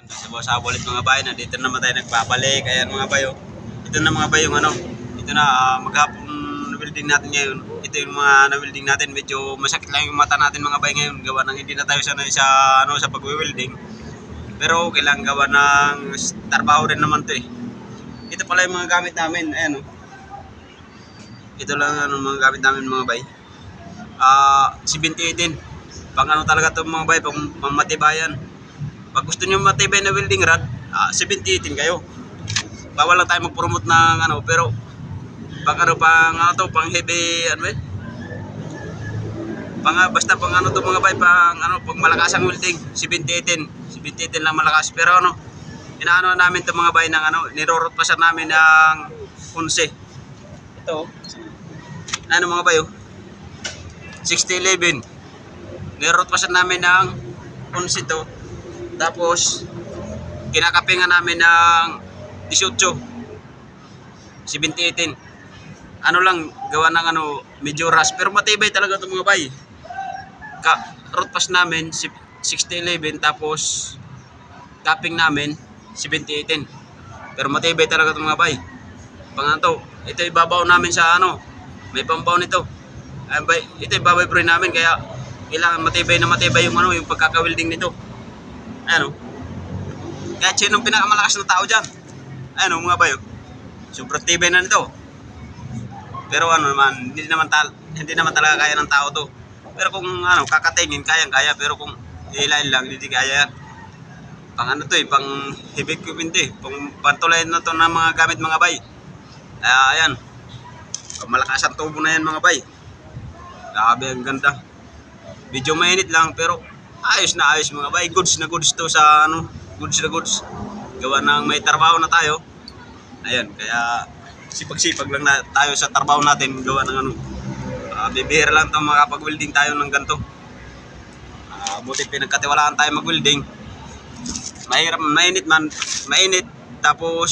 Sa ulit mga bayo, dito naman tayo nagpapalik. Ayan mga bayo. Ito na mga bayo, ano. Ito na, maghapon na-welding natin ngayon. Ito yung mga na-welding natin. Medyo masakit lang yung mata natin mga bayo ngayon. Gawa ng hindi na tayo sanay sa pag-welding. Pero okay lang, gawa ng trabaho rin naman to eh. Ito pala yung mga gamit namin. Ayan o. Ito lang ano, mga gamit namin mga bay. 7018. Pang ano talaga to mga bay, pang matibayan. Pag gusto niyo matibay na welding rod, 7018 kayo. Bawal lang tayo mag-promote ng ano, pero pang heavy ano eh. Basta pang ano to mga bay, pang malakas ang welding, 7018. 7018 lang malakas, pero ano, inaano namin to mga bay ng ano, nirorot pa sa namin ng 11. Ito. Ano mga bay, 6011. Nirorot pa sa namin ng 11 to. Tapos kinakapingan namin ng 18. 7018. Ano lang, gawa ng ano, medyo rush, pero matibay talaga itong mga bay. Root pass namin 6011, tapos tapping namin 7018. Pero matibay talaga itong mga bay. Panganto, ito ibabaw namin sa ano, may pambaw nito. Ito ibabay pro namin, kaya kailangan matibay na matibay yung ano, yung pagkaka-welding nito. Ayan o. Kahit sinong pinakamalakas na tao dyan. Ayan o mga bayo. Sobrang tibay na nito. Pero ano naman, hindi naman talaga kaya ng tao to. Pero kung ano, kakatingin, kayang-kaya. Pero kung hilahin lang, hindi kaya yan. Pang ano to eh, pang heavy equipment eh. Pang pantulayan na to ng mga gamit mga bay. Ayan. Malakas ang tubo na yan mga bay. Grabe, ang ganda. Medyo mainit lang, pero ayos na ayos mga bay. Goods na goods to sa ano, goods na goods. Gawa ng may trabaho na tayo. Ayan, kaya sipag-sipag lang na tayo sa trabaho natin. Gawa ng ano, bibihira lang itong makapag-welding tayo ng ganito. Buti pinagkatiwalaan tayo mag-welding. Mahirap, mainit, tapos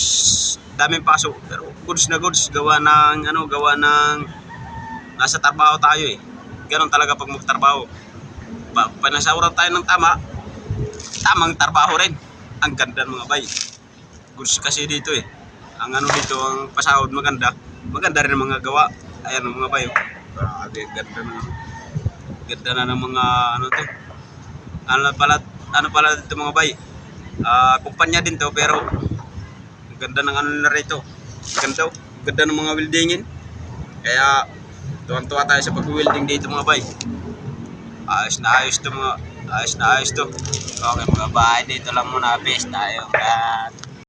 daming paso. Pero goods na goods, gawa ng nasa trabaho tayo eh. Ganon talaga pag magtrabaho. Panasawaran tayo ng tamang trabaho rin. Ang ganda ng mga bay. Goods kasi dito eh. Ang ano dito, ang pasahod maganda rin ang mga gawa. Ayan ang mga bay. Ganda na ng mga ano to. Ano pala dito mga bay. Kumpanya din to, pero ang ganda ng ano na rito. Ganda ng mga weldingin. Kaya tuwan-tuwa tayo sa pag-welding dito mga bay. Ayos na ayos to. Okay mga bay, dito lang muna, peace tayo.